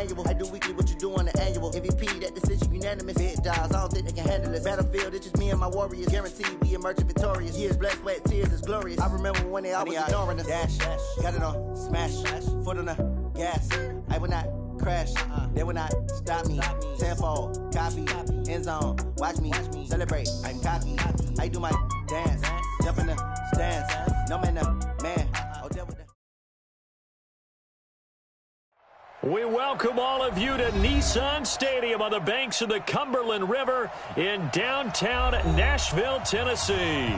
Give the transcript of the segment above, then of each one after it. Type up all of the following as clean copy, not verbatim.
manual. I do weekly what you do on the annual. MVP, that decision unanimous. Big dogs, I don't think they can handle this. Battlefield, it's just me and my warriors. Guaranteed we emerge victorious. Years, blood, sweat, tears is glorious. I remember when they always ignoring us. Dash, got it on, smash, foot on the gas. I will not crash, they will not stop me. Tenfold, copy, end zone, watch me celebrate. I'm cocky, I do my dance, jump in the stands. No man, man. We welcome all of you to Nissan Stadium on the banks of the Cumberland River in downtown Nashville, Tennessee.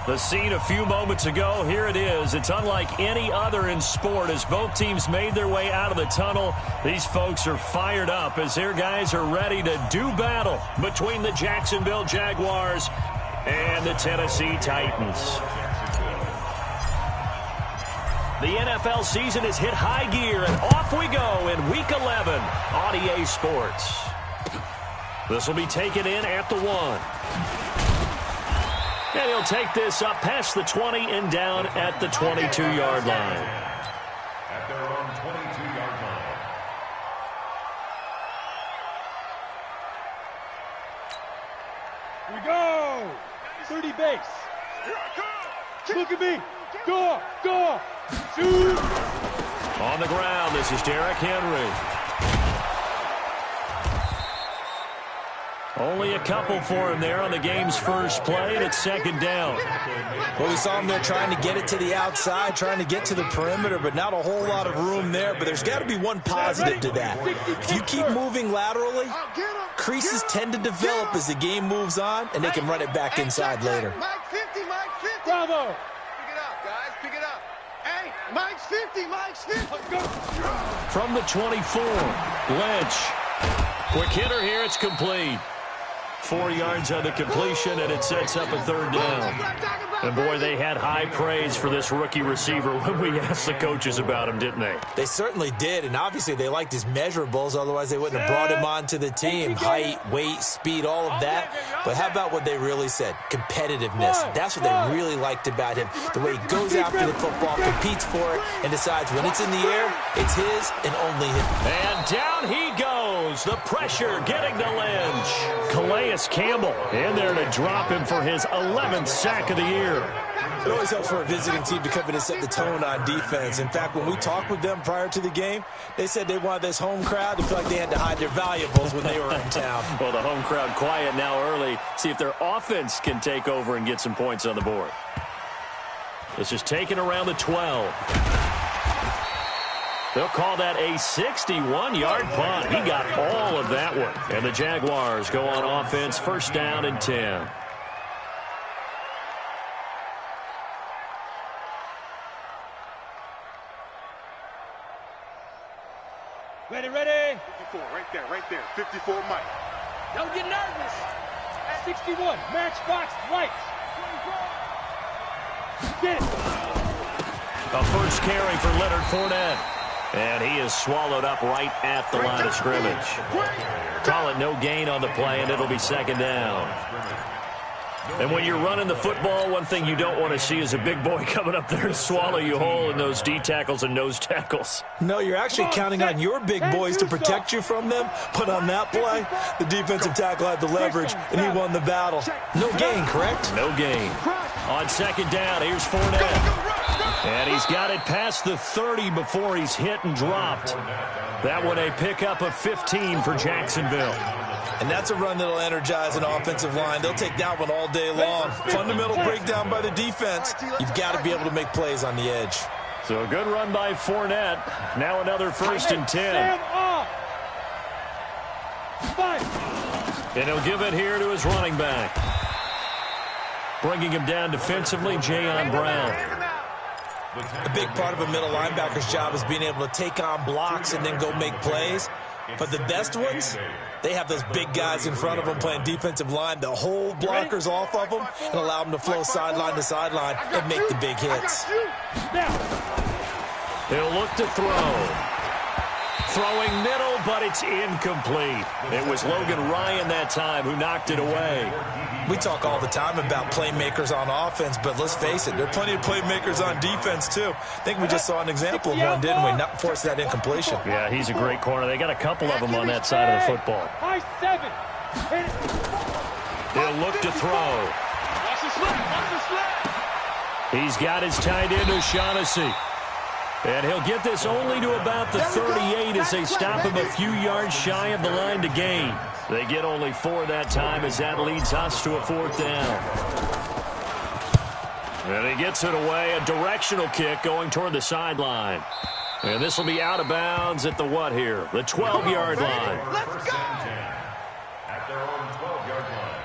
The scene a few moments ago, here it is. It's unlike any other in sport as both teams made their way out of the tunnel. These folks are fired up as their guys are ready to do battle between the Jacksonville Jaguars and the Tennessee Titans. The NFL season has hit high gear, and off we go in Week 11 on EA Sports. This will be taken in at the 1. And he'll take this up past the 20 and down at the 22-yard line. At their own 22-yard line. We go! 30 base. Here I come! Look at me! Go! Go! Shoot! On the ground, this is Derrick Henry. Only a couple for him there on the game's first play, and it's second down. Well, we saw him there trying to get it to the outside, trying to get to the perimeter, but not a whole lot of room there. But there's got to be one positive to that. If you keep moving laterally, creases tend to develop as the game moves on, and they can run it back inside later. Mike 50, Mike 50. Bravo! Pick it up, guys, pick it up. Hey, Mike's 50, Mike's 50. From the 24, Lynch. Quick hitter here, it's complete. 4 yards on the completion, and it sets up a third down. And, boy, they had high praise for this rookie receiver when we asked the coaches about him, didn't they? They certainly did, and obviously they liked his measurables. Otherwise, they wouldn't have brought him onto the team. Height, weight, speed, all of that. But how about what they really said? Competitiveness. That's what they really liked about him. The way he goes after the football, competes for it, and decides when it's in the air, it's his and only his. And down he goes. The pressure getting to Lynch. Calais Campbell in there to drop him for his 11th sack of the year. It always helps for a visiting team to come in and set the tone on defense. In fact, when we talked with them prior to the game, they said they wanted this home crowd to feel like they had to hide their valuables when they were in town. Well, the home crowd quiet now early. See if their offense can take over and get some points on the board. This is taken around the 12. They'll call that a 61-yard punt. He got all of that one. And the Jaguars go on offense, first down and 10. Ready, ready. 54, right there. 54, Mike. Don't get nervous. 61, matchbox, right. Get it. A first carry for Leonard Fournette. And he is swallowed up right at the line of scrimmage. Call it no gain on the play, and it'll be second down. And when you're running the football, one thing you don't want to see is a big boy coming up there and swallow you whole in those D tackles and nose tackles. No, you're actually counting on your big boys to protect you from them. But on that play, the defensive tackle had the leverage, and he won the battle. No gain, correct? No gain. On second down, here's Fournette. And he's got it past the 30 before he's hit and dropped. That one a pickup of 15 for Jacksonville. And that's a run that'll energize an offensive line. They'll take that one all day long. Fundamental breakdown by the defense. You've got to be able to make plays on the edge. So a good run by Fournette. Now another first and 10. And he'll give it here to his running back. Bringing him down defensively, Jayon Brown. A big part of a middle linebacker's job is being able to take on blocks and then go make plays. But the best ones, they have those big guys in front of them playing defensive line to hold blockers off of them and allow them to flow sideline to sideline and make the big hits. He'll look to throw. Throwing middle, but it's incomplete. It was Logan Ryan that time who knocked it away. We talk all the time about playmakers on offense, but let's face it, there are plenty of playmakers on defense, too. I think we just saw an example of one, didn't we? Not force that incompletion. Yeah, he's a great corner. They got a couple of them on that side of the football. High 7. He'll look to throw. Watch the slip. Watch the slip. He's got his tight end, O'Shaughnessy. And he'll get this only to about the 38 as they stop him a few yards shy of the line to gain. They get only 4 that time as that leads us to a 4th down. And he gets it away, a directional kick going toward the sideline. And this will be out of bounds at the what here? The 12-yard line. Let's go. At their own 12-yard line.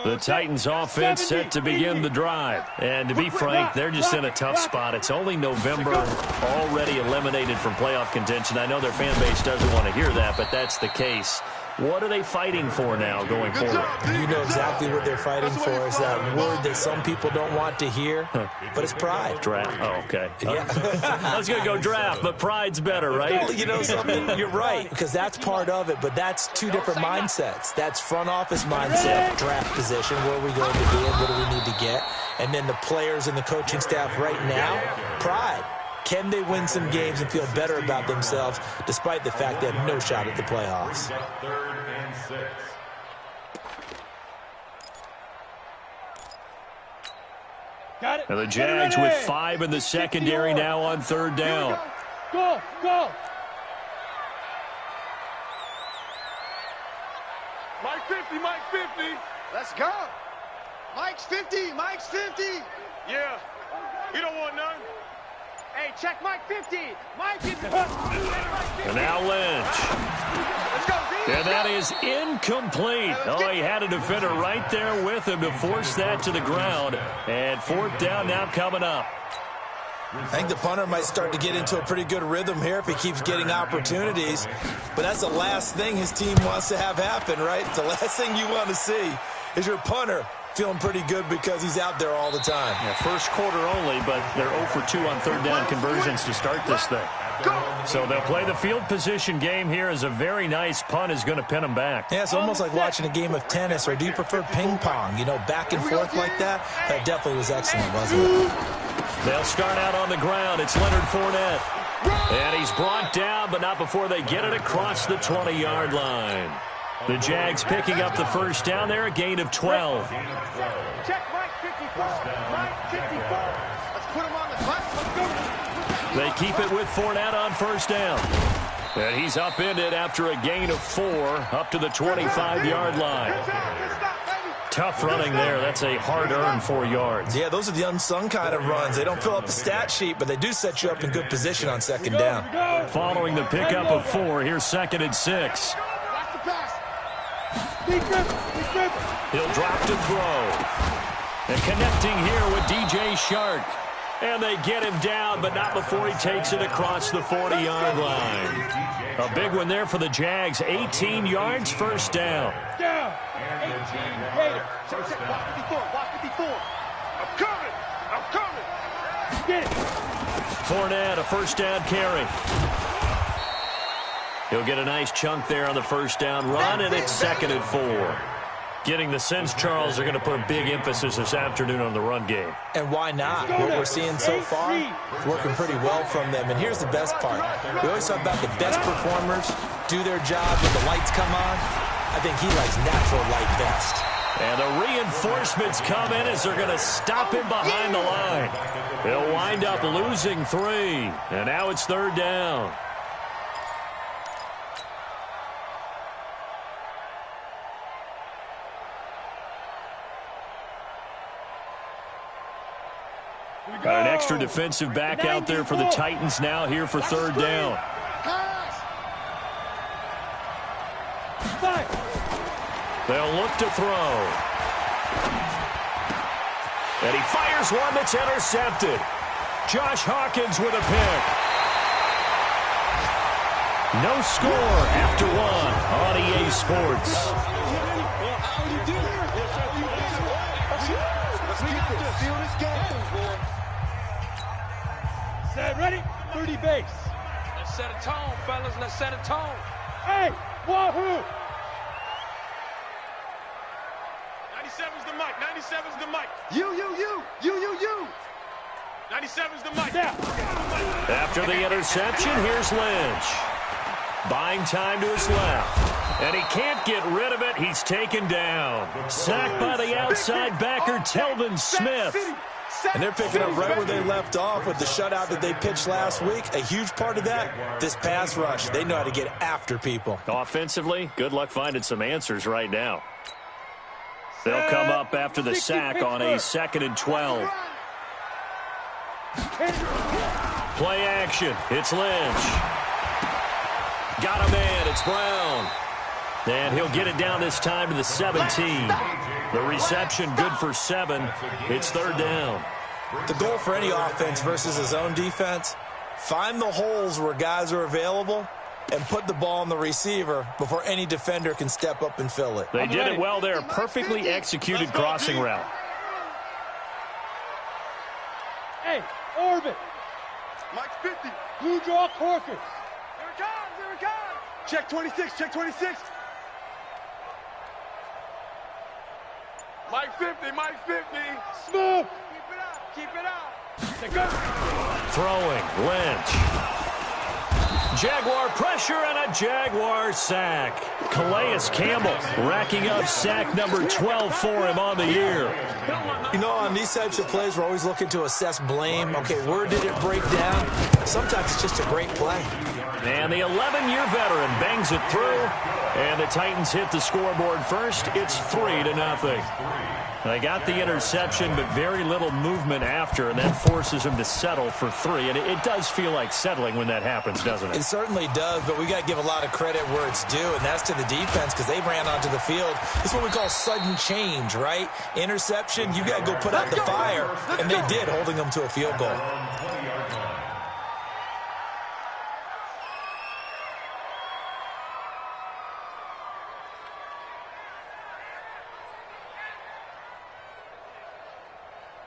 The Titans offense set to begin the drive. And to be frank, they're just in a tough spot. It's only November, already eliminated from playoff contention. I know their fan base doesn't want to hear that, but that's the case. What are they fighting for now going forward? You know exactly what they're fighting for. Is that word that some people don't want to hear, but it's pride. Draft. Oh, okay. Yeah. I was going to go draft, but pride's better, right? Well, you know something? You're right, because that's part of it, but that's 2 different mindsets. That's front office mindset, draft position, where are we going to be and what do we need to get? And then the players and the coaching staff right now, pride. Can they win some games and feel better about themselves despite the fact they have no shot at the playoffs? 3rd and 6. Got it. And the Jags with 5 in the secondary now on 3rd down. Go, go. Mike 50, Mike 50. Let's go. Mike's 50, Mike's 50. Yeah, we don't want none. Hey, check Mike 50. Mike is... And now Lynch. Let's go, D. And that is incomplete. Oh, he had a defender right there with him to force that to the ground. And 4th down now coming up. I think the punter might start to get into a pretty good rhythm here if he keeps getting opportunities. But that's the last thing his team wants to have happen, right? The last thing you want to see is your punter feeling pretty good because he's out there all the time. Yeah, first quarter only, but they're 0 for 2 on 3rd down conversions to start this thing. So they'll play the field position game here as a very nice punt is going to pin them back. Yeah, it's almost like watching a game of tennis, or do you prefer ping pong? You know, back and forth like that? That definitely was excellent, wasn't it? They'll start out on the ground. It's Leonard Fournette. And he's brought down, but not before they get it across the 20-yard line. The Jags picking up the 1st down there, a gain of 12. Check Mike 54. Mike 54. Let's put him on the bus. Let's go. They keep it with Fournette on 1st down. And he's upended after a gain of 4 up to the 25-yard line. Tough running there. That's a hard-earned 4 yards. Yeah, those are the unsung kind of runs. They don't fill up the stat sheet, but they do set you up in good position on 2nd down. Following the pickup of 4, here's 2nd and 6. Watch the pass. He'll drop to throw. And connecting here with DJ Shark. And they get him down, but not before he takes it across the 40-yard line. A big one there for the Jags. 18 yards, 1st down. Down. 18. Hater. Check, check. Watch 54. Watch 54. I'm coming. I'm coming. Get it. Fournette, a 1st down carry. He'll get a nice chunk there on the 1st down run, and it's 2nd and 4. Getting the sense, Charles, are going to put a big emphasis this afternoon on the run game. And why not? What we're seeing so far is working pretty well from them. And here's the best part. We always talk about the best performers do their job when the lights come on. I think he likes natural light best. And the reinforcements come in as they're going to stop him behind the line. They'll wind up losing 3. And now it's 3rd down. Got an extra defensive back out there for the Titans now here for 3rd down. They'll look to throw. And he fires one that's intercepted. Josh Hawkins with a pick. No score after 1 on EA Sports. Seal this game. Set, ready? 30 base. Let's set a tone, fellas. Let's set a tone. Hey, wahoo! 97's the mic. 97's the mic. You. 97's the mic. Now. After the interception, here's Lynch. Buying time to his left. And he can't get rid of it. He's taken down. Sacked by the outside backer, Telvin Smith. And they're picking up right where they left off with the shutout that they pitched last week. A huge part of that, this pass rush. They know how to get after people. Offensively, good luck finding some answers right now. They'll come up after the sack on a 2nd and 12. Play action. It's Lynch. Got a man. It's Brown. And he'll get it down this time to the 17. The reception good for 7. It's 3rd down. The goal for any offense versus his own defense, find the holes where guys are available and put the ball on the receiver before any defender can step up and fill it. They did it well there. Perfectly executed crossing route. Hey, Orbit. Mike 50. Blue draw Corkers. Here it comes. Here it comes. Check 26. Check 26. Mike 50. Mike 50. Smooth. Keep it up. Keep it up. They go. Throwing. Lynch. Jaguar pressure and a Jaguar sack. Calais Campbell racking up sack number 12 for him on the year. You know, on these types of plays, we're always looking to assess blame. Okay, where did it break down? Sometimes it's just a great play. And the 11-year veteran bangs it through. And the Titans hit the scoreboard first. It's 3-0. They got the interception, but very little movement after, and that forces them to settle for 3. And it does feel like settling when that happens, doesn't it? It certainly does, but we got to give a lot of credit where it's due, and that's to the defense because they ran onto the field. It's what we call sudden change, right? Interception, you got to go put out the fire, and they did, holding them to a field goal.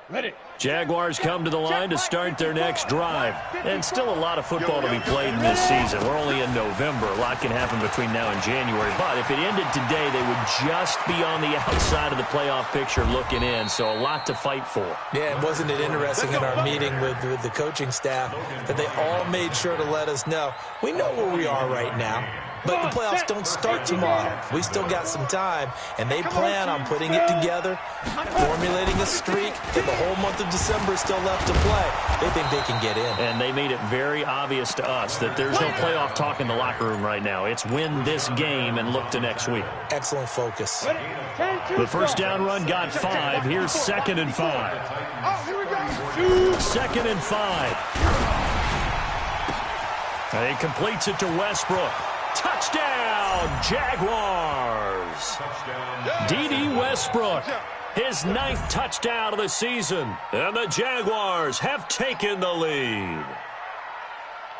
Ready. Jaguars come to the line to start their next drive. And still a lot of football to be played in this season. We're only in November. A lot can happen between now and January. But if it ended today, they would just be on the outside of the playoff picture looking in. So a lot to fight for. Yeah, and wasn't it interesting in our meeting with the coaching staff that they all made sure to let us know, we know where we are right now. But the playoffs don't start tomorrow. We still got some time, and they plan on putting it together, formulating a streak, and the whole month of December is still left to play. They think they can get in. And they made it very obvious to us that there's no playoff talk in the locker room right now. It's win this game and look to next week. Excellent focus. The first down run got 5. Here's 2nd and 5. Oh, here we go. 2nd and 5. And he completes it to Westbrook. Touchdown, Jaguars. D.D. Westbrook, his 9th touchdown of the season. And the Jaguars have taken the lead.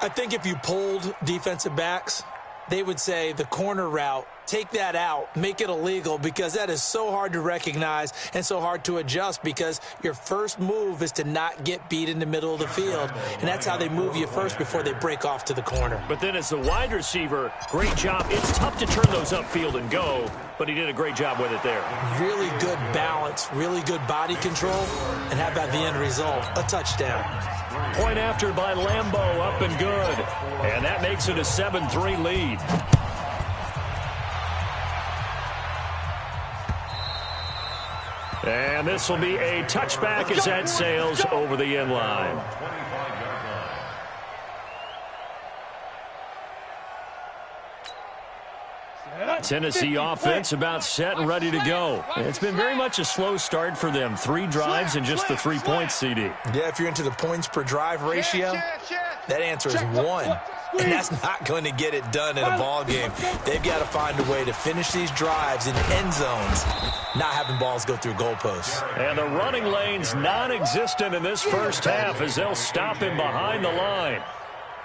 I think if you polled defensive backs, they would say the corner route, take that out, make it illegal, because that is so hard to recognize and so hard to adjust because your first move is to not get beat in the middle of the field, and that's how they move you first before they break off to the corner. But then as the wide receiver, great job. It's tough to turn those upfield and go, but he did a great job with it there. Really good balance, really good body control, and how about the end result? A touchdown. Point after by Lambeau, up and good. And that makes it a 7-3 lead. And this will be a touchback as that sails over the end line. Tennessee offense about set and ready to go. It's been very much a slow start for them. 3 drives and just the 3 points, CD. Yeah, if you're into the points per drive ratio, that answer is 1. And that's not going to get it done in a ball game. They've got to find a way to finish these drives in end zones, not having balls go through goalposts. And the running lane's non-existent in this first half as they'll stop him behind the line.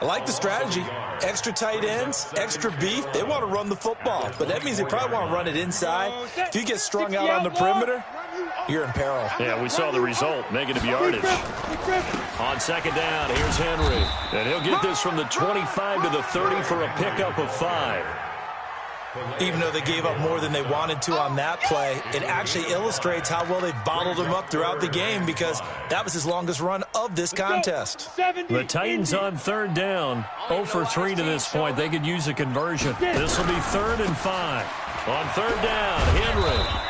I like the strategy. Extra tight ends, extra beef. They want to run the football, but that means they probably want to run it inside. If you get strung out on the perimeter, you're in peril. Yeah, we saw the result, negative yardage. On second down, here's Henry. And he'll get this from the 25 to the 30 for a pickup of 5. Even though they gave up more than they wanted to on that play, it actually illustrates how well they bottled him up throughout the game, because that was his longest run of this contest. The Titans on third down, 0 for 3 to this point. They could use a conversion. This will be 3rd and 5. On third down, Henry.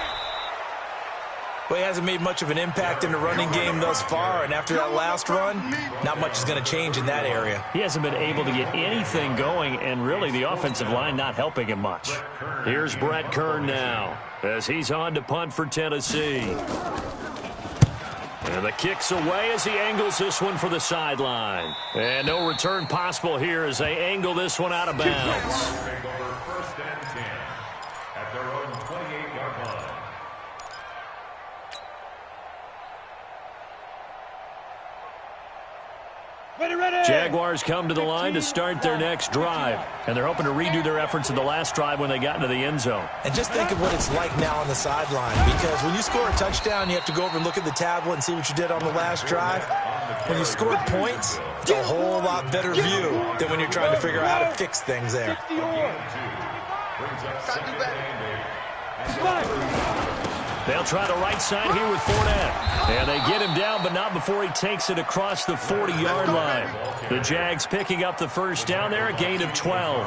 Well, he hasn't made much of an impact in the running game thus far, and after that last run, not much is going to change in that area. He hasn't been able to get anything going, and really the offensive line not helping him much. Here's Brett Kern now as he's on to punt for Tennessee. And the kick's away as he angles this one for the sideline. And no return possible here as they angle this one out of bounds. First and 10 at their own 28-yard line. Jaguars come to the line to start their next drive, and they're hoping to redo their efforts in the last drive when they got into the end zone. And just think of what it's like now on the sideline, because when you score a touchdown, you have to go over and look at the tablet and see what you did on the last drive. When you scored points, it's a whole lot better view than when you're trying to figure out how to fix things there. They'll try the right side here with Fournette. And they get him down, but not before he takes it across the 40-yard line. The Jags picking up the first down there, a gain of 12.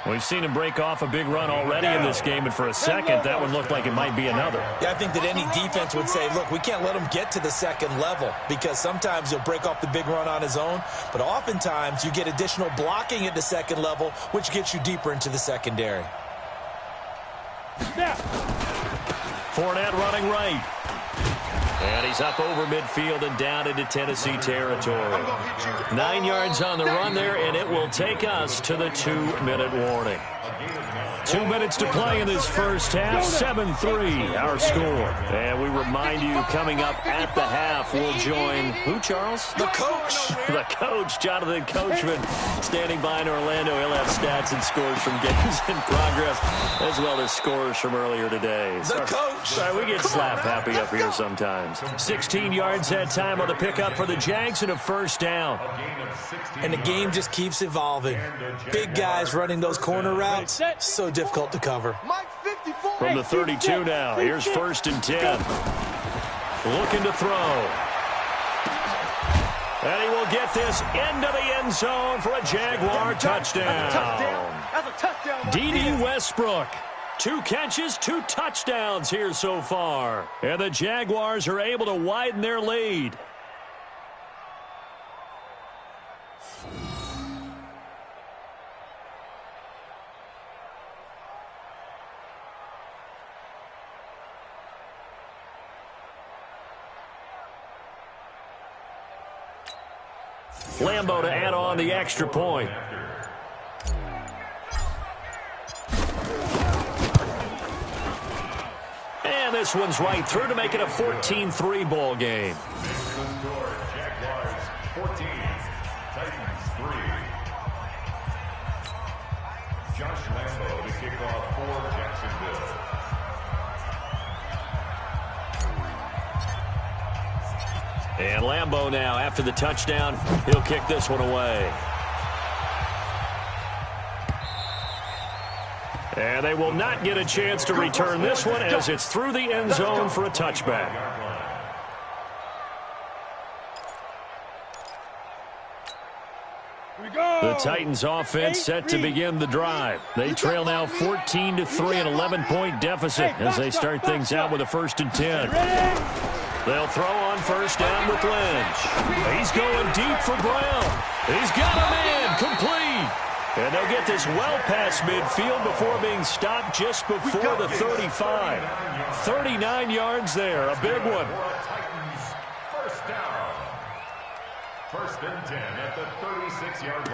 We've seen him break off a big run already in this game, and for a second, that one looked like it might be another. Yeah, I think that any defense would say, look, we can't let him get to the second level, because sometimes he'll break off the big run on his own, but oftentimes you get additional blocking at the second level, which gets you deeper into the secondary. Fournette running right. And he's up over midfield and down into Tennessee territory. 9 yards on the run there, and it will take us to the 2-minute warning. 2 minutes to play in this first half. 7-3 our score. And we remind you, coming up at the half, we'll join who, Charles? The coach. The coach, Jonathan Coachman, standing by in Orlando. He'll have stats and scores from games in progress, as well as scores from earlier today. The coach. Sorry, we get slap happy up here sometimes. 16 yards that time on the pickup for the Jags and a first down. And the game just keeps evolving. Big guys running those corner routes, so difficult to cover. From the 32 now, here's 1st and 10. Looking to throw. And he will get this into the end zone for a Jaguar touchdown. That's a touchdown. D.D. Westbrook. 2 catches, 2 touchdowns here so far. And the Jaguars are able to widen their lead. Lambeau to add on the extra point. And this one's right through to make it a 14-3 ball game. Jaguars 14, Titans 3. Josh Lambeau to kick off for Jacksonville. And Lambeau now, after the touchdown, he'll kick this one away. And they will not get a chance to return this one as it's through the end zone for a touchback. The Titans offense set to begin the drive. They trail now 14-3, an 11-point deficit as they start things out with a 1st and 10. They'll throw on first down with Lynch. He's going deep for Brown. He's got a man complete. And they'll get this well past midfield before being stopped just before the 35. 39 yards there, a big one. Titans first down. 1st and 10 at the 36-yard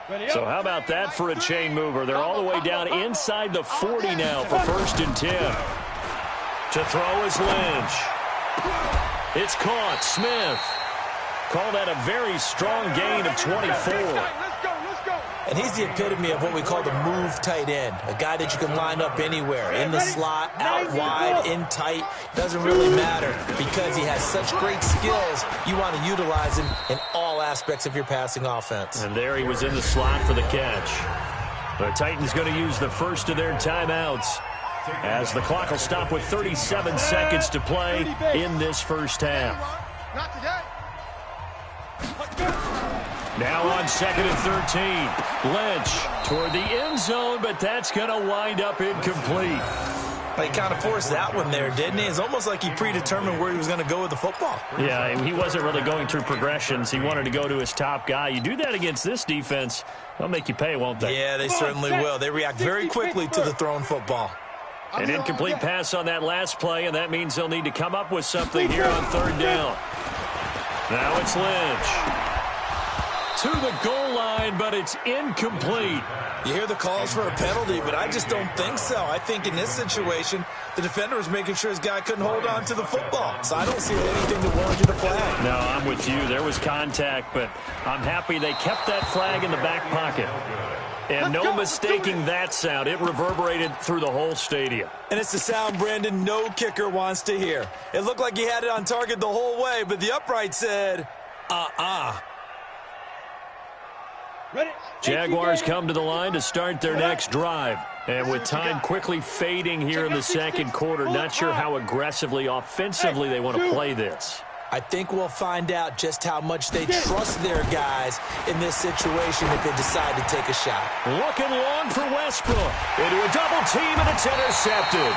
line. So how about that for a chain mover? They're all the way down inside the 40 now for 1st and 10. To throw is Lynch. It's caught. Smith. Call that a very strong gain of 24. And he's the epitome of what we call the move tight end, a guy that you can line up anywhere, in the slot, out wide, in tight. Doesn't really matter because he has such great skills. You want to utilize him in all aspects of your passing offense. And there he was in the slot for the catch. The Titans going to use the first of their timeouts as the clock will stop with 37 seconds to play in this first half. Not today. Now on 2nd and 13. Lynch toward the end zone, but that's going to wind up incomplete. He kind of forced that one there, didn't he? It's almost like he predetermined where he was going to go with the football. Yeah, he wasn't really going through progressions. He wanted to go to his top guy. You do that against this defense, they'll make you pay, won't they? Yeah, they certainly will. They react very quickly to the thrown football. An incomplete pass on that last play, and that means they'll need to come up with something here on 3rd down. Now it's Lynch. To the goal line, but it's incomplete. You hear the calls for a penalty, but I just don't think so. I think in this situation, the defender was making sure his guy couldn't hold on to the football. So I don't see anything that warranted a flag. No, I'm with you. There was contact, but I'm happy they kept that flag in the back pocket. And no mistaking that sound. It reverberated through the whole stadium. And it's the sound, Brandon, no kicker wants to hear. It looked like he had it on target the whole way, but the upright said, Jaguars come to the line to start their next drive. And with time quickly fading here in the second quarter, not sure how aggressively, offensively they want to play this. I think we'll find out just how much they trust their guys in this situation if they decide to take a shot. Looking long for Westbrook. Into a double team, and it's intercepted.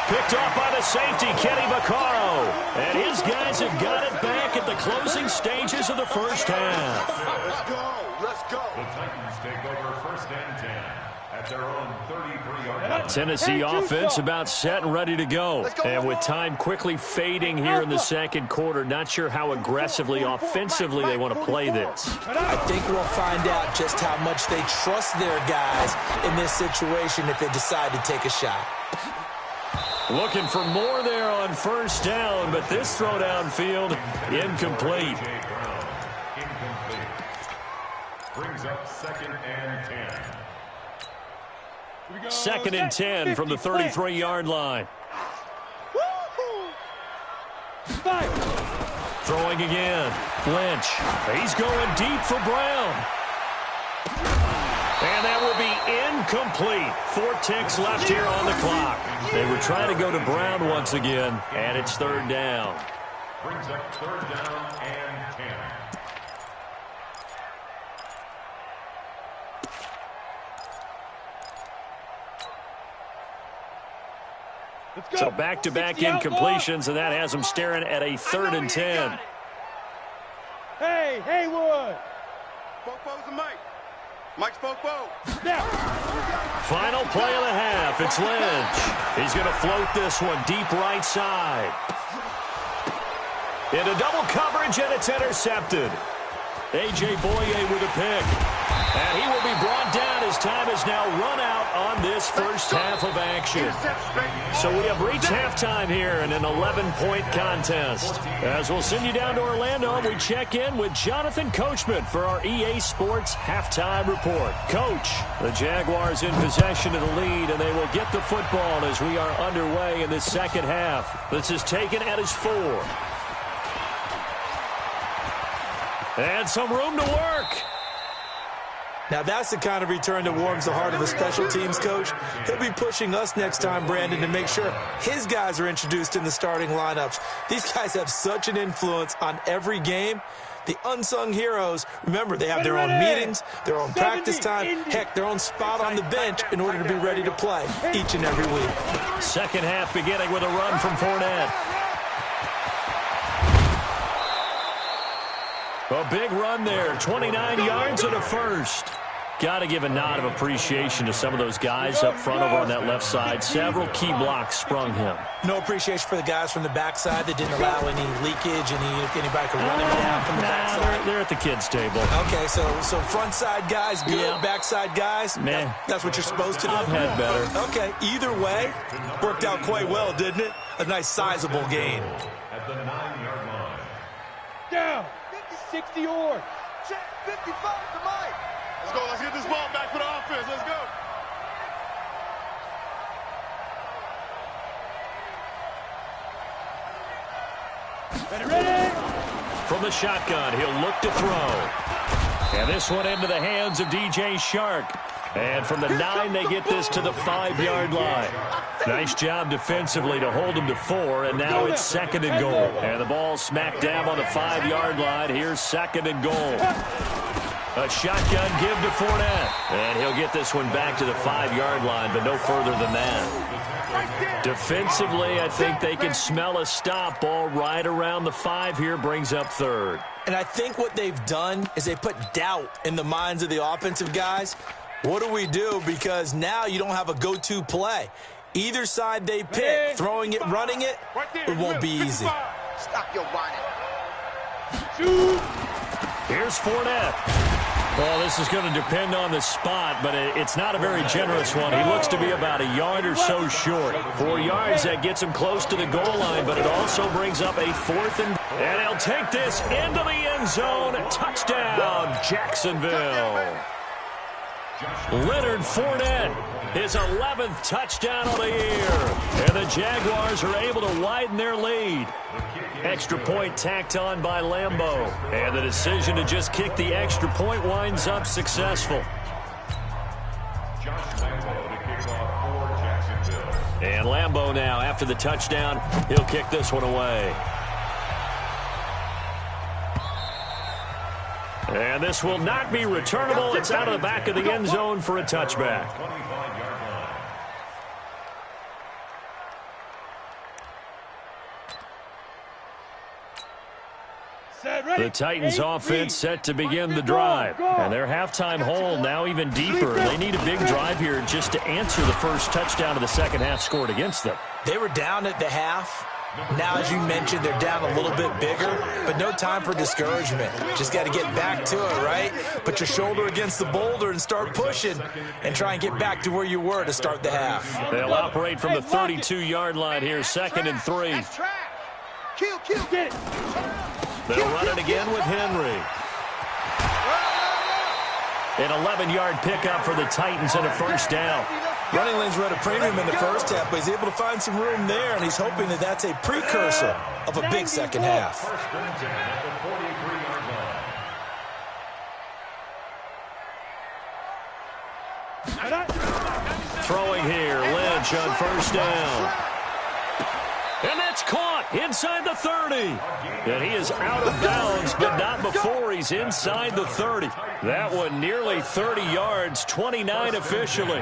Picked off by the safety, Kenny Vaccaro. And his guys have got it back at the closing stages of the first half. Let's go. Let's go. The Titans take over 1st and 10 at their own 33-yard line. Tennessee offense about set and ready to go. And with time quickly fading here in the second quarter, not sure how aggressively, offensively they want to play this. I think we'll find out just how much they trust their guys in this situation if they decide to take a shot. Looking for more there on 1st down, but this throw downfield, incomplete. Incomplete. Brings up 2nd and 10. 2nd and 10 from the 33-yard line. Throwing again. Lynch. He's going deep for Brown. And that will be incomplete. 4 ticks left here on the clock. They were trying to go to Brown once again, and it's 3rd down. Brings up 3rd down and 10. So back-to-back incompletions, and that has them staring at a 3rd and 10. Hey, Haywood. Popo's the Mike. Mike's Popo. Final play of the half. It's Lynch. He's going to float this one deep right side. Into double coverage, and it's intercepted. A.J. Boye with a pick. And he will be brought down as time has now run out on this first half of action. So we have reached halftime here in an 11-point contest. As we'll send you down to Orlando, we check in with Jonathan Coachman for our EA Sports Halftime Report. Coach, the Jaguars in possession of the lead, and they will get the football as we are underway in the second half. This is taken at his 4. And some room to work. Now, that's the kind of return that warms the heart of a special teams coach. He'll be pushing us next time, Brandon, to make sure his guys are introduced in the starting lineups. These guys have such an influence on every game. The unsung heroes, remember, they have their own meetings, their own practice time, heck, their own spot on the bench in order to be ready to play each and every week. Second half beginning with a run from Fournette. A big run there, 29 yards and a first. Got to give a nod of appreciation to some of those guys up front over on that left side. Several key blocks sprung him. No appreciation for the guys from the backside that didn't allow any leakage, anybody could run him down from the backside. They're at the kids' table. Okay, so front side guys good, yeah. Backside guys, man, that's what you're supposed to do. I've had better. Okay, either way, worked out quite well, didn't it? A nice sizable gain. At the 9-yard line. Down. 60 or. Check 55 to Mike. Let's go. Let's get this ball back for the offense. Let's go. Ready? From the shotgun, he'll look to throw. And this one into the hands of DJ Shark. And from the 9, they get this to the 5-yard line. Nice job defensively to hold him to 4, and now it's 2nd and goal. And the ball smack dab on the 5-yard line. Here's 2nd and goal. A shotgun give to Fournette. And he'll get this one back to the 5-yard line, but no further than that. Defensively, I think they can smell a stop. Ball right around the 5 here, brings up 3rd. And I think what they've done is they put doubt in the minds of the offensive guys. What do we do? Because now you don't have a go-to play. Either side they pick, throwing it, running it, it won't be easy. Stop your whining. Here's Fournette. Well, this is going to depend on the spot, but it's not a very generous one. He looks to be about a yard or so short. 4 yards, that gets him close to the goal line, but it also brings up a 4th and he'll take this into the end zone. Touchdown, Jacksonville. Leonard Fournette, his 11th touchdown of the year. And the Jaguars are able to widen their lead. Extra point tacked on by Lambeau. And the decision to just kick the extra point winds up successful. And Lambeau now, after the touchdown, he'll kick this one away. And this will not be returnable. It's out of the back of the end zone for a touchback. The Titans offense set to begin the drive. And their halftime hole now even deeper. They need a big drive here just to answer the first touchdown of the second half scored against them. They were down at the half. Now, as you mentioned, they're down a little bit bigger, but no time for discouragement. Just got to get back to it, right? Put your shoulder against the boulder and start pushing and try and get back to where you were to start the half. They'll operate from the 32-yard line here, 2nd and 3. Get it. They'll run it again with Henry. An 11-yard pickup for the Titans and a first down. Running lanes were at a premium in the first half, but he's able to find some room there, and he's hoping that that's a precursor of a big second half. Throwing here, Lynch on first down. And that's caught inside the 30. And he is out of bounds, but not before he's inside the 30. That one nearly 30 yards, 29 officially.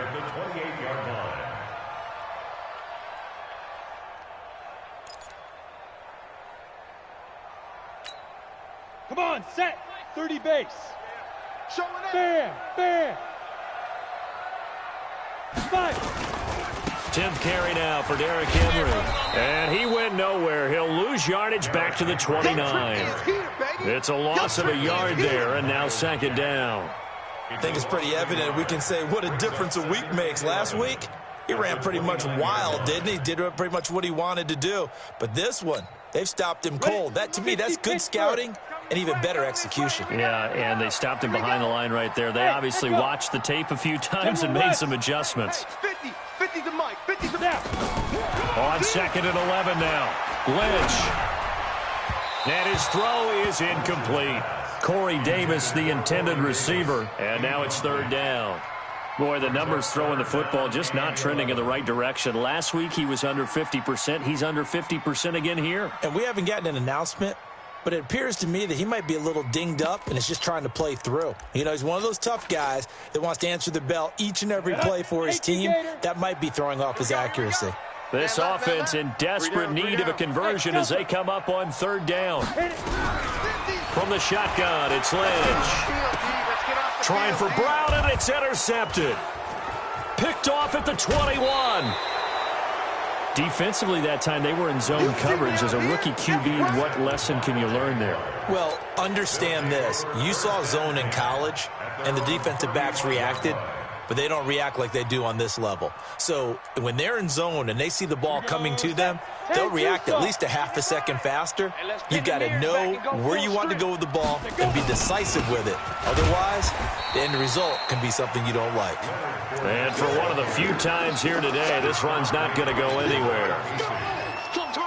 Come on, set. 30 base. Bam, bam. 5. 10th carry now for Derrick Henry. And he went nowhere. He'll lose yardage back to the 29. It's a loss of a yard there, and now 2nd down. I think it's pretty evident. We can say what a difference a week makes. Last week, he ran pretty much wild, didn't he? Did pretty much what he wanted to do. But this one, they've stopped him cold. That, to me, that's good scouting and even better execution. Yeah, and they stopped him behind the line right there. They obviously watched the tape a few times and made some adjustments. 50 to Mike, 50 to now. On 2nd and 11 now. Lynch. And his throw is incomplete. Corey Davis, the intended receiver. And now it's 3rd down. Boy, the numbers throwing the football just not trending in the right direction. Last week he was under 50%. He's under 50% again here. And we haven't gotten an announcement, but it appears to me that he might be a little dinged up and is just trying to play through. You know, he's one of those tough guys that wants to answer the bell each and every play for his team. That might be throwing off his accuracy. This offense in desperate need of a conversion as they come up on 3rd down. From the shotgun, it's Lynch. Trying for Brown, and it's intercepted. Picked off at the 21. Defensively that time, they were in zone coverage. As a rookie QB, what lesson can you learn there? Well, understand this. You saw zone in college, and the defensive backs reacted. but they don't react like they do on this level. So when they're in zone and they see the ball coming to them, they'll react at least a half a second faster. You've got to know where you want to go with the ball and be decisive with it. Otherwise, the end result can be something you don't like. And for one of the few times here today, this run's not going to go anywhere.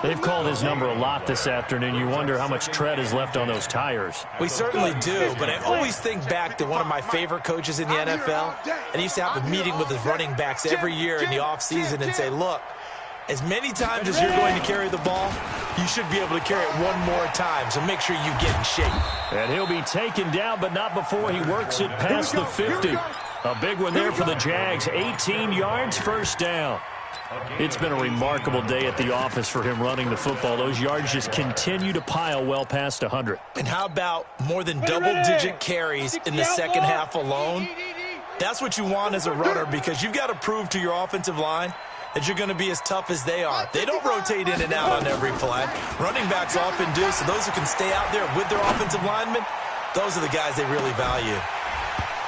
They've called his number a lot this afternoon. You wonder how much tread is left on those tires. We certainly do, but I always think back to one of my favorite coaches in the NFL, and he used to have a meeting with his running backs every year in the offseason and say, look, as many times as you're going to carry the ball, you should be able to carry it one more time, so make sure you get in shape. And he'll be taken down, but not before he works it past the 50. A big one there for the Jags, 18 yards, first down. It's been a remarkable day at the office for him running the football. Those yards just continue to pile well past 100. And how about more than double-digit carries in the second half alone? That's what you want as a runner, because you've got to prove to your offensive line that you're going to be as tough as they are. They don't rotate in and out on every play. Running backs often do, so those who can stay out there with their offensive linemen, those are the guys they really value.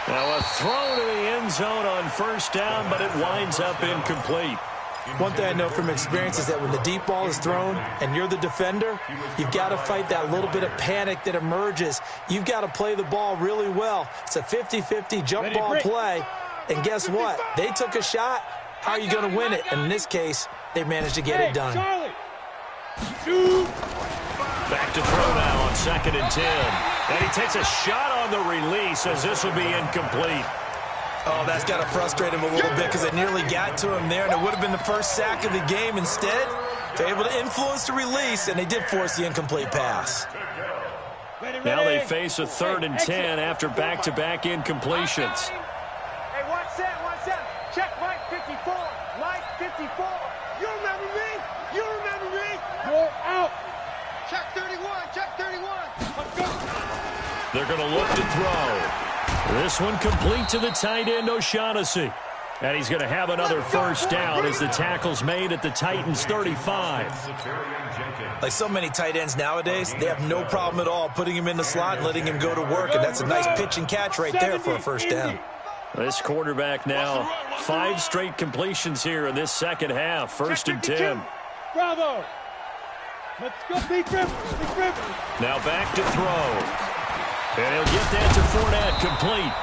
Now a throw to the end zone on first down, but it winds up incomplete. One thing I know from experience is that when the deep ball is thrown and you're the defender, you've got to fight that little bit of panic that emerges. You've got to play the ball really well. It's a 50-50 jump ball play. And guess what? They took a shot. How are you going to win it? And in this case, they managed to get it done. Back to throw now on 2nd and 10. And he takes a shot on the release as this will be incomplete. Oh, that's got to frustrate him a little bit because they nearly got to him there, and it would have been the first sack of the game. Instead, they're able to influence the release, and they did force the incomplete pass. Now they face a 3rd and 10 after back-to-back incompletions. Hey, one set. Check Mike 54. Mike 54. You remember me? You remember me? You're out. Check 31. They're going to look to throw. This one complete to the tight end, O'Shaughnessy. And he's going to have another first down as the tackle's made at the Titans' 35. Like so many tight ends nowadays, they have no problem at all putting him in the slot and letting him go to work, and that's a nice pitch and catch right there for a first down. This quarterback now 5 straight completions here in this second half. 1st and 10. Bravo. Let's go, Big Rivers. Now back to throw. And he'll get that to Fournette, complete.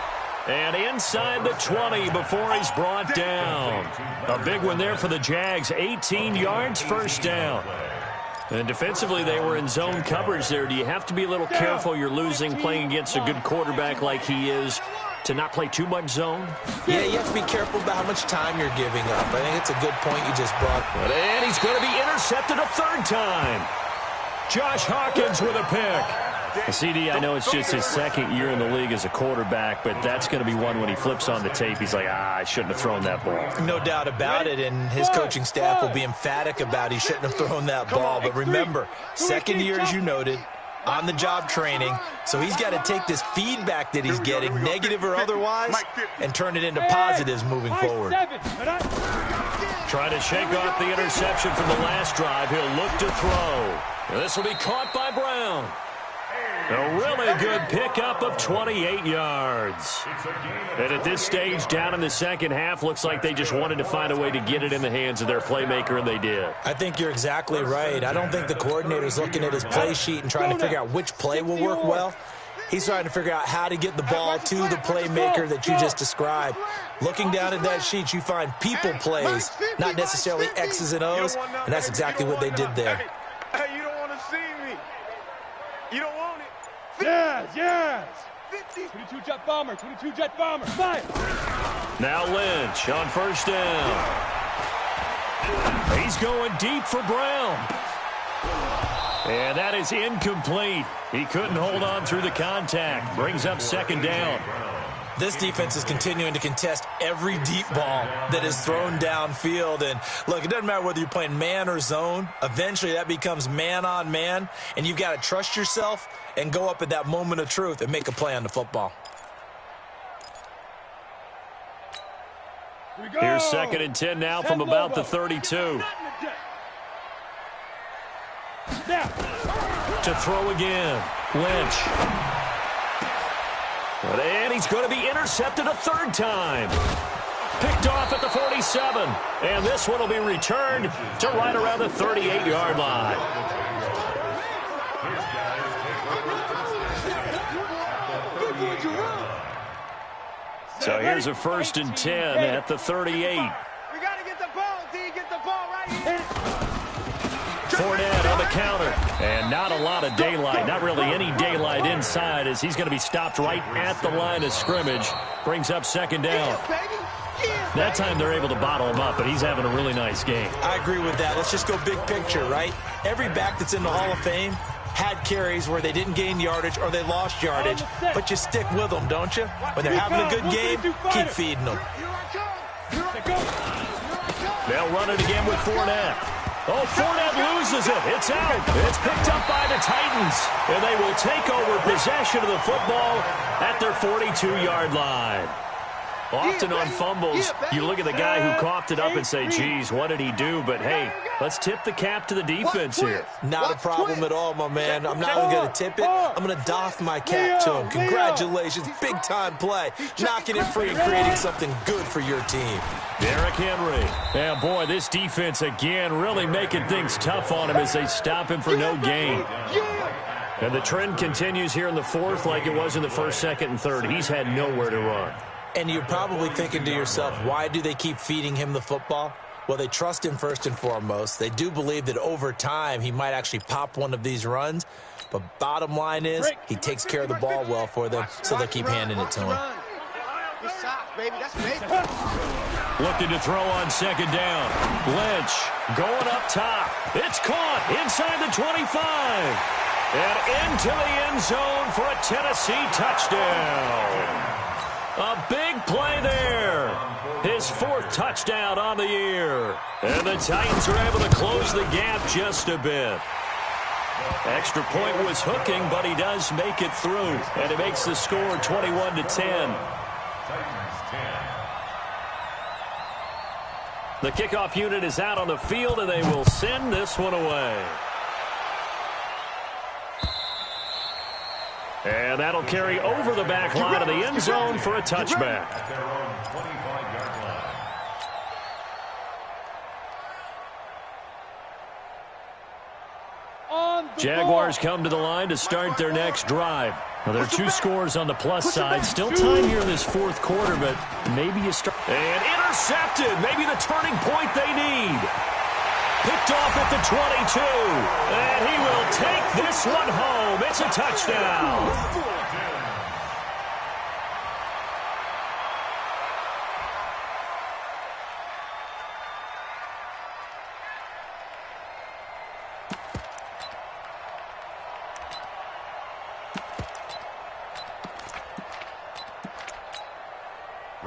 And inside the 20 before he's brought down. A big one there for the Jags. 18 yards, first down. And defensively, they were in zone coverage there. Do you have to be a little careful you're losing playing against a good quarterback like he is to not play too much zone? Yeah, you have to be careful about how much time you're giving up. I think it's a good point you just brought. And he's going to be intercepted a 3rd time. Josh Hawkins with a pick. CD, I know it's just his 2nd year in the league as a quarterback, but that's going to be one when he flips on the tape. He's like, I shouldn't have thrown that ball. No doubt about it, and his coaching staff will be emphatic about he shouldn't have thrown that ball. But remember, 2nd year, as you noted, on-the-job training, so he's got to take this feedback that he's getting, negative or otherwise, and turn it into positives moving forward. Trying to shake off the interception from the last drive. He'll look to throw. This will be caught by Brown. A really good pickup of 28 yards. And at this stage, down in the second half, looks like they just wanted to find a way to get it in the hands of their playmaker, and they did. I think you're exactly right. I don't think the coordinator's looking at his play sheet and trying to figure out which play will work well. He's trying to figure out how to get the ball to the playmaker that you just described. Looking down at that sheet, you find people plays, not necessarily X's and O's, and that's exactly what they did there. Hey, you don't want to see me. You don't want it. Yes. 22 jet bomber. Fire. Now Lynch on first down. He's going deep for Brown. And that is incomplete. He couldn't hold on through the contact. Brings up 2nd down. This defense is continuing to contest every deep ball that is thrown downfield. And, look, it doesn't matter whether you're playing man or zone. Eventually, that becomes man-on-man, and you've got to trust yourself and go up at that moment of truth and make a play on the football. Here's 2nd and 10 now from about the 32. To throw again. Lynch. And he's going to be intercepted a 3rd time. Picked off at the 47. And this one will be returned to right around the 38-yard line. So here's a 1st and 10 at the 38. We got to get the ball, D. Get the ball right here. Fournette on the counter. And not a lot of daylight. Not really any daylight inside as he's going to be stopped right at the line of scrimmage. Brings up 2nd down. That time they're able to bottle him up, but he's having a really nice game. I agree with that. Let's just go big picture, right? Every back that's in the Hall of Fame had carries where they didn't gain yardage or they lost yardage, but you stick with them, don't you? When they're having a good game, keep feeding them. They'll run it again with Fournette. Oh, Fournette loses it. It's out. It's picked up by the Titans, and they will take over possession of the football at their 42-yard line. Often on fumbles, you look at the guy who coughed it up and say, geez, what did he do? But, hey, let's tip the cap to the defense here. Not a problem at all, my man. I'm not only going to tip it, I'm going to doff my cap to him. Congratulations, big-time play. Knocking it free and creating something good for your team. Derrick Henry. Yeah, boy, this defense again really making things tough on him as they stop him for no gain. And the trend continues here in the 4th like it was in the 1st, 2nd, and 3rd. He's had nowhere to run. And you're probably thinking to yourself, why do they keep feeding him the football? Well, they trust him first and foremost. They do believe that over time he might actually pop one of these runs. But bottom line is he takes care of the ball well for them, so they'll keep handing it to him. Looking to throw on 2nd down. Lynch going up top. It's caught inside the 25. And into the end zone for a Tennessee touchdown. A big play there. His 4th touchdown on the year. And the Titans are able to close the gap just a bit. Extra point was hooking, but he does make it through. And it makes the score 21-10. The kickoff unit is out on the field, and they will send this one away. And that'll carry over the back line of the end zone for a touchback. Jaguars come to the line to start their next drive. Well, there are 2 scores on the plus side. Still time here in this 4th quarter, but maybe you start. And intercepted. Maybe the turning point they need. Picked off at the 22. And he will take this one home. It's a touchdown.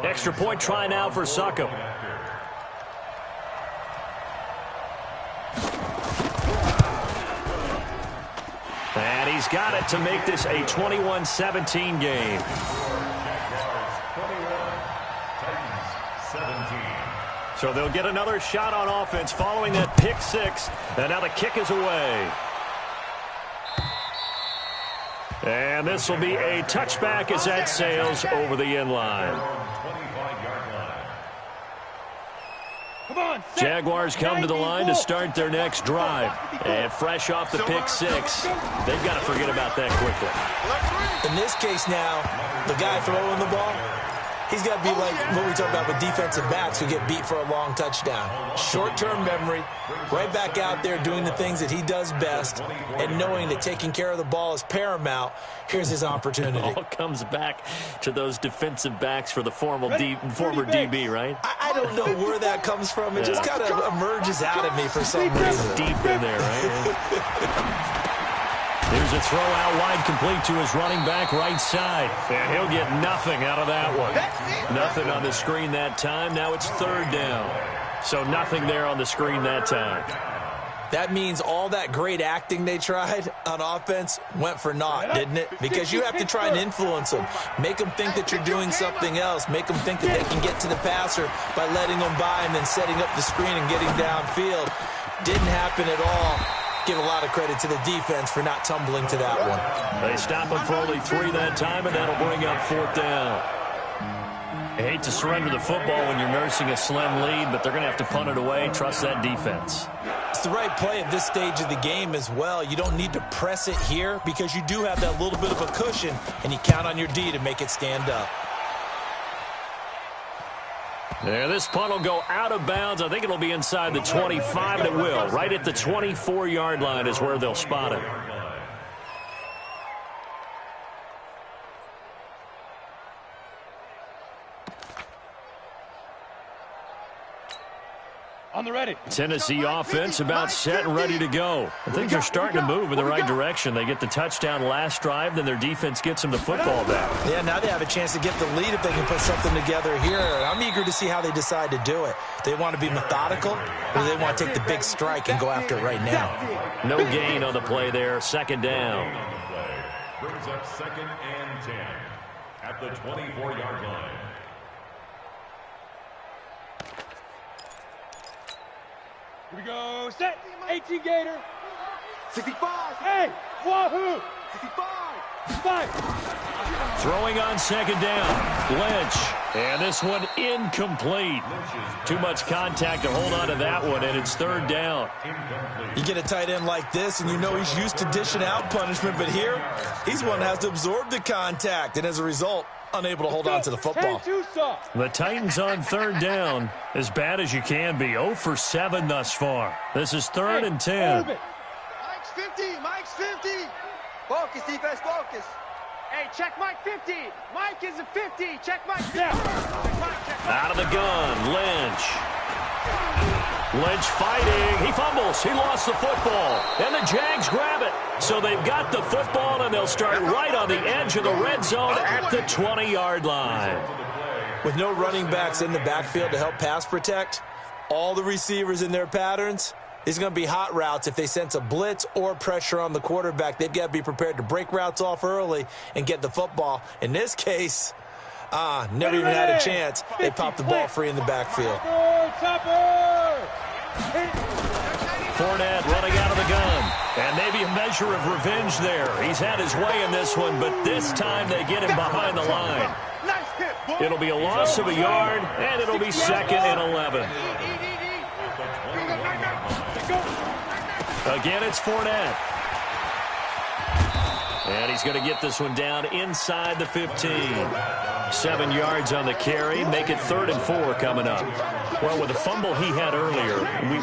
Extra point try now for Succop. And he's got it to make this a 21-17 game. So they'll get another shot on offense following that pick 6. And now the kick is away. And this will be a touchback as that sails over the end line. Jaguars come to the line to start their next drive. And fresh off the pick 6, they've got to forget about that quickly. In this case now, the guy throwing the ball, he's got to be like what we talk about with defensive backs who get beat for a long touchdown. Short-term memory, right back out there doing the things that he does best, and knowing that taking care of the ball is paramount. Here's his opportunity. It all comes back to those defensive backs for the former DB, right? I don't know where that comes from. It just kind of emerges out of me for some reason. Deep in there, right? Here's a throw out wide, complete to his running back right side. And he'll get nothing out of that one. Nothing on the screen that time. Now it's 3rd down. So nothing there on the screen that time. That means all that great acting they tried on offense went for naught, didn't it? Because you have to try and influence them. Make them think that you're doing something else. Make them think that they can get to the passer by letting them by and then setting up the screen and getting downfield. Didn't happen at all. Give a lot of credit to the defense for not tumbling to that one. They stop him for only 3 that time, and that'll bring up 4th down. I hate to surrender the football when you're nursing a slim lead, but they're going to have to punt it away. Trust that defense. It's the right play at this stage of the game as well. You don't need to press it here because you do have that little bit of a cushion, and you count on your D to make it stand up. Yeah, this punt will go out of bounds. I think it'll be inside the 25, and it will. Right at the 24-yard line is where they'll spot it. On the ready. Tennessee offense about set and ready to go. Things are starting to move in the right direction. They get the touchdown last drive, then their defense gets them the football back. Yeah, now they have a chance to get the lead if they can put something together here. And I'm eager to see how they decide to do it. They want to be methodical, or they want to take the big strike and go after it right now. No gain on the play there. Second down. Brings up 2nd and 10 at the 24-yard line. Here we go. Set. 18 Gator. 65. Hey. Wahoo. 65. 5. Throwing on second down. Lynch. And this one incomplete. Too much contact to hold on to that one, and it's third down. You get a tight end like this, and you know he's used to dishing out punishment, but here, he's one that has to absorb the contact, and as a result, unable to hold on to the football. The Titans on third down, as bad as you can be. 0 for 7 thus far. This is 3rd and 10. Mike's 50. Mike's 50. Focus, defense, focus. Hey, check Mike 50. Mike is a 50. Check Mike 50. Out of the gun, Lynch. Lynch fighting. He fumbles. He lost the football. And the Jags grab it. So they've got the football, and they'll start right on the edge of the red zone at the 20-yard line. With no running backs in the backfield to help pass protect, all the receivers in their patterns, it's going to be hot routes. If they sense a blitz or pressure on the quarterback, they've got to be prepared to break routes off early and get the football. In this case, never even had a chance. They popped the ball free in the backfield. Fournette running out of the gun. And maybe a measure of revenge there. He's had his way in this one, but this time they get him behind the line. It'll be a loss of a yard, and it'll be 2nd and 11. Again, it's Fournette. And he's going to get this one down inside the 15. 7 yards on the carry. Make it 3rd and 4 coming up. Well, with the fumble he had earlier,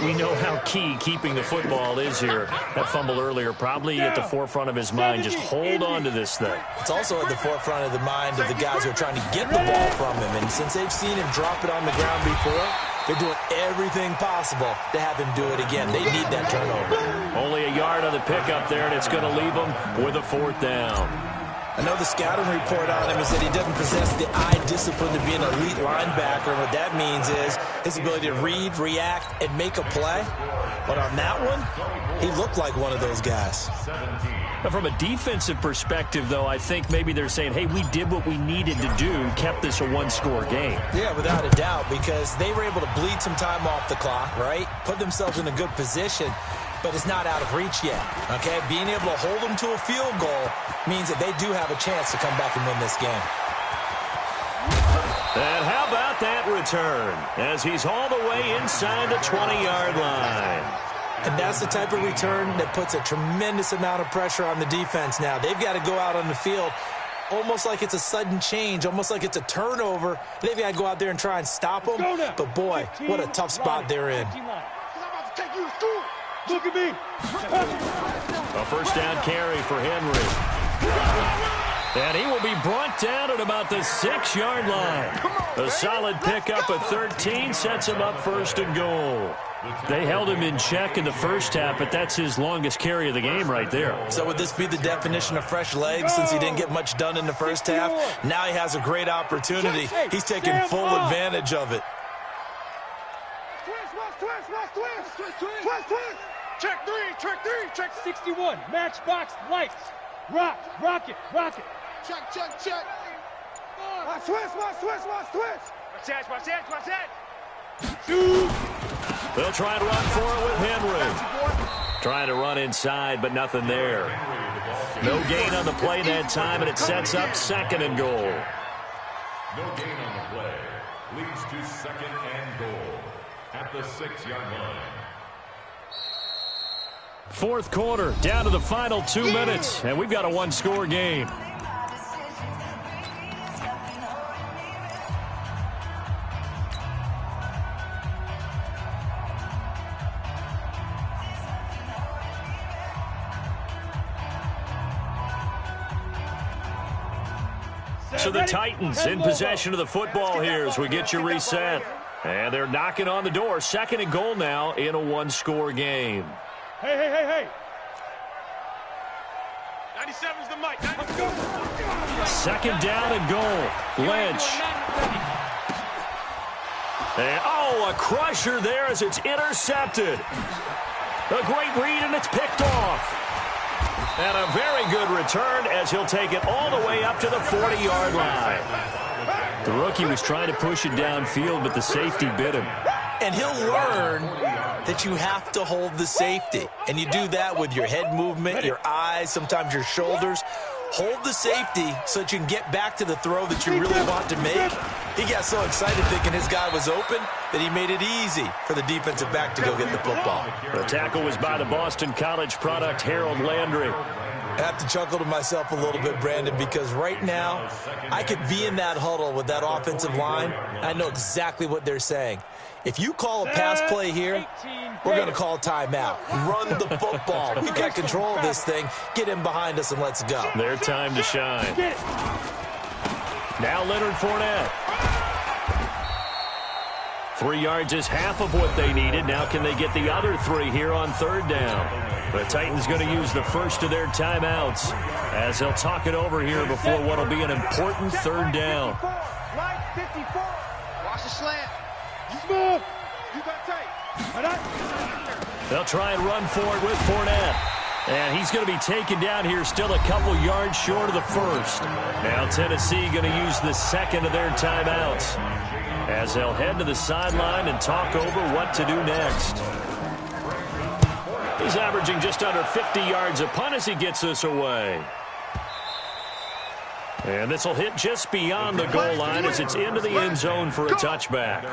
we know how key keeping the football is here. That fumble earlier probably at the forefront of his mind. Just hold on to this thing. It's also at the forefront of the mind of the guys who are trying to get the ball from him. And since they've seen him drop it on the ground before, they're doing everything possible to have him do it again. They need that turnover. Only a yard on the pickup there, and it's going to leave them with a 4th down. I know the scouting report on him is that he doesn't possess the eye discipline to be an elite linebacker. What that means is his ability to read, react, and make a play. But on that one, he looked like one of those guys. But from a defensive perspective, though, I think maybe they're saying, hey, we did what we needed to do, kept this a one-score game. Yeah, without a doubt, because they were able to bleed some time off the clock, right? Put themselves in a good position, but it's not out of reach yet, okay? Being able to hold them to a field goal means that they do have a chance to come back and win this game. And how about that return as he's all the way inside the 20-yard line. And that's the type of return that puts a tremendous amount of pressure on the defense now. They've got to go out on the field almost like it's a sudden change, almost like it's a turnover. They've got to go out there and try and stop them. But, boy, what a tough spot they're in. Look at me. A first down carry for Henry. And he will be brought down at about the 6-yard line. A solid pickup at 13 sets him up 1st and goal. They held him in check in the first half, but that's his longest carry of the game right there. So would this be the definition of fresh legs since he didn't get much done in the first half? Now he has a great opportunity. He's taking full advantage of it. Check 3, check 61. Matchbox lights. Rocket. Check. Watch twist. Watch that. Shoot. They'll try and run for it with Henry. Trying to run inside, but nothing there. No gain on the play that time, and it sets up 2nd and goal. No gain on the play. Leads to second and goal at the 6-yard line. Fourth quarter, down to the final 2 minutes, and we've got a one-score game. So the Titans in possession of the football here as we get you reset. And they're knocking on the door. Second and goal now in a one-score game. Hey. 97's the mic. Second down and goal. Lynch. And, a crusher there as it's intercepted. A great read, and it's picked off. And a very good return as he'll take it all the way up to the 40-yard line. The rookie was trying to push it downfield, but the safety bit him. And he'll learn that you have to hold the safety. And you do that with your head movement, your eyes, sometimes your shoulders. Hold the safety so that you can get back to the throw that you really want to make. He got so excited thinking his guy was open that he made it easy for the defensive back to go get the football. The tackle was by the Boston College product, Harold Landry. I have to chuckle to myself a little bit, Brandon, because right now I could be in that huddle with that offensive line. I know exactly what they're saying. If you call a pass play here, we're going to call a timeout. Run the football. We've got control of this thing. Get him behind us and let's go. Their time to shine. Now Leonard Fournette. 3 yards is half of what they needed. Now can they get the other 3 here on third down? The Titans going to use the first of their timeouts as they'll talk it over here before what will be an important third down. Watch the slant. Move. You got tight. They'll try and run for it with Fournette. And he's going to be taken down here still a couple yards short of the first. Now Tennessee going to use the second of their timeouts as they'll head to the sideline and talk over what to do next. He's averaging just under 50 yards a punt as he gets this away. And this will hit just beyond the goal line as it's into the end zone for a touchback.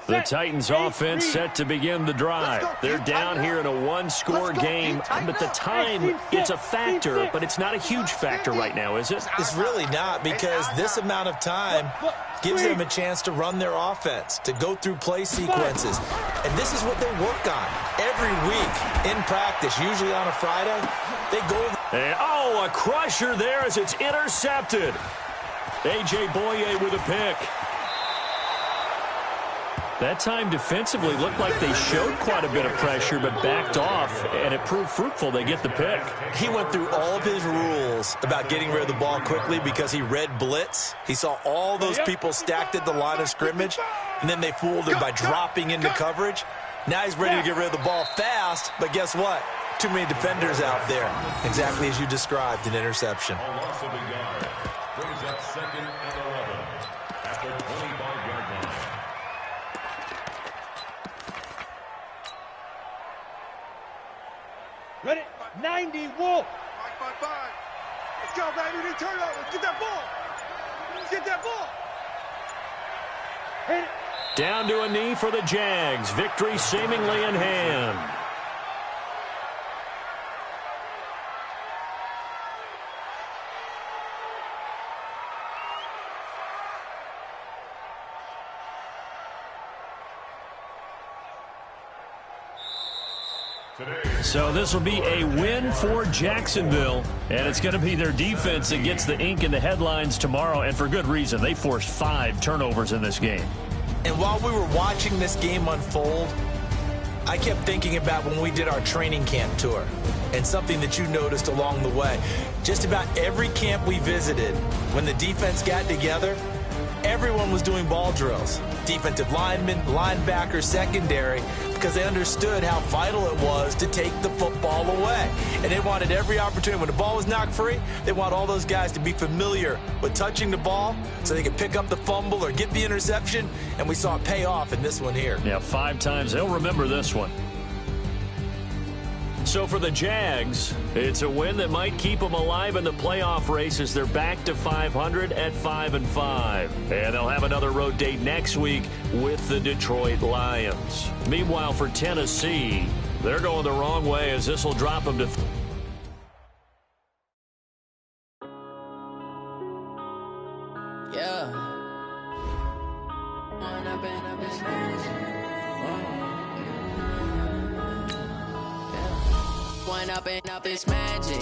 The Titans offense set to begin the drive. They're down here in a one-score game, but the time, it's a factor, but it's not a huge factor right now, is it? It's really not, because this amount of time gives them a chance to run their offense, to go through play sequences. And this is what they work on every week in practice, usually on a Friday. They go. And, a crusher there as it's intercepted. A.J. Boye with a pick. That time defensively looked like they showed quite a bit of pressure but backed off, and it proved fruitful. They get the pick. He went through all of his rules about getting rid of the ball quickly because he read blitz. He saw all those people stacked at the line of scrimmage, and then they fooled him by dropping into coverage. Now he's ready to get rid of the ball fast, but guess what? Too many defenders out there. Exactly as you described, an interception. Brings up second and 11 at the 25-yard line. Ready? 90, Wolf. 5. Let's go, baby. Turn it over. Get that ball. Get that ball. Hit it. Down to a knee for the Jags. Victory seemingly in hand. So this will be a win for Jacksonville, and it's going to be their defense that gets the ink in the headlines tomorrow, and for good reason. They forced 5 turnovers in this game. And while we were watching this game unfold, I kept thinking about when we did our training camp tour and something that you noticed along the way. Just about every camp we visited, when the defense got together, everyone was doing ball drills. Defensive linemen, linebackers, secondary, because they understood how vital it was to take the football away. And they wanted every opportunity. When the ball was knocked free, they want all those guys to be familiar with touching the ball so they could pick up the fumble or get the interception. And we saw it pay off in this one here. Yeah, 5 times. They'll remember this one. So for the Jags, it's a win that might keep them alive in the playoff race as they're back to 500 at 5-5. And they'll have another road date next week with the Detroit Lions. Meanwhile, for Tennessee, they're going the wrong way as this will drop them to... Yeah. One up and up, it's magic.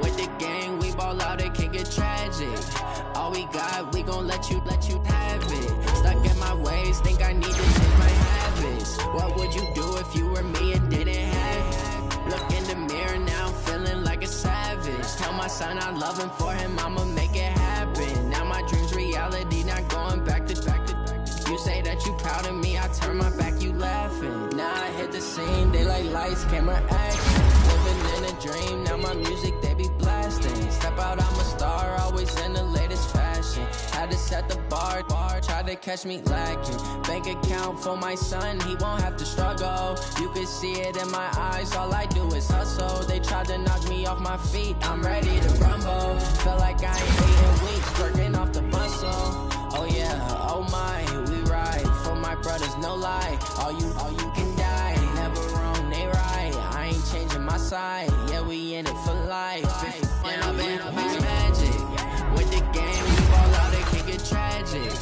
With the gang, we ball out, it can get tragic. All we got, we gon' let you have it. Stuck in my ways, think I need to change my habits. What would you do if you were me and didn't have it? Look in the mirror now, I'm feeling like a savage. Tell my son I love him, for him I'ma make it happen. Now my dream's reality, not going back to. You say that you proud of me, I turn my back, you laughing. Now I hit the scene, they like lights, camera, action. Living in a dream, now my music, they be blasting. Step out, I'm a star, always in the latest fashion. Had to set the bar, try to catch me lacking. Bank account for my son, he won't have to struggle. You can see it in my eyes, all I do is hustle. They tried to knock me off my feet, I'm ready to rumble. Feel like I ain't 8 weeks, working off the muscle. Oh yeah, oh my, we ride for my brothers, no lie. All you can die, never wrong, they right. I ain't changing my side, yeah, we in it for life. And I've been magic. With the game, we ball out, it can get tragic.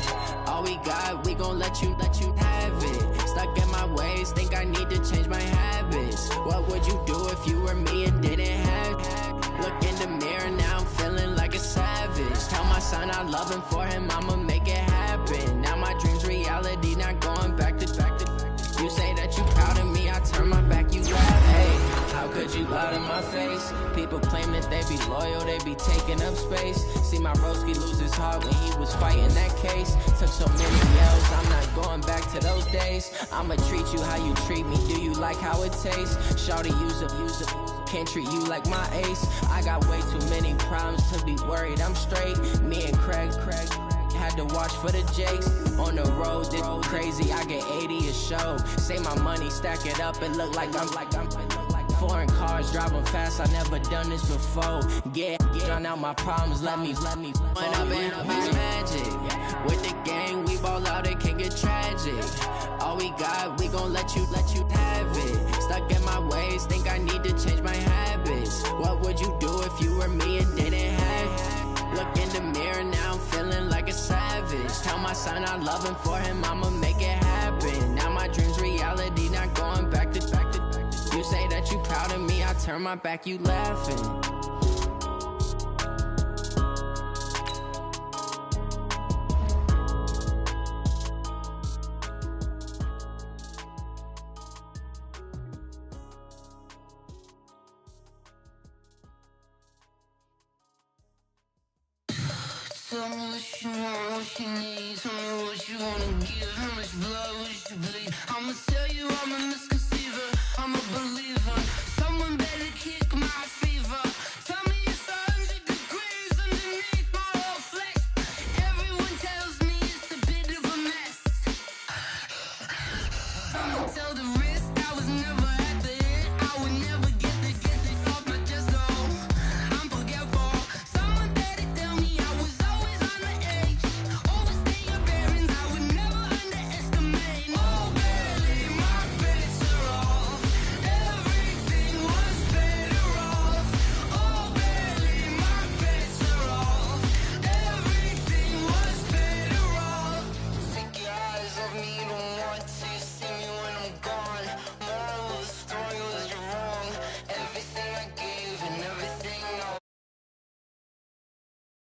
All we got, we gon' let you have it. Stuck in my ways, think I need to change my habits. What would you do if you were me and didn't have it? Look in the mirror, now I'm feeling like a savage. Tell my son I love him, for him I'ma make it happen. Now my dream's reality, not going back to. You say that you proud of me, I turn my back, you laugh. Hey, how could you lie to my face? People claim that they be loyal, they be taking up space. See my broski lose his heart when he was fighting that case. Took so many yells, I'm not going back to those days. I'ma treat you how you treat me, do you like how it tastes? Shawty, use up, can't treat you like my ace. I got way too many problems to be worried, I'm straight. Me and Craig had to watch for the Jakes. On the road, this crazy, I get 80 a show. Say my money, stack it up, and look like I'm foreign cars, driving fast, I never done this before. Get drown out my problems, let me When I've been magic. With the gang, we ball out, it can get tragic. All we got, we gon' let you have it. Stuck in my ways, think I need to change my habits. What would you do if you were me and didn't have it? Look in the mirror, now I'm feeling like a savage. Tell my son I love him, for him I'ma make it happen. Now my dream's reality, not going back to. You say that you proud of me, I turn my back, you laughing. Tell me what you want, what you need. Tell me what you wanna give. How much blood would you bleed? I'ma tell you I'm in the sky.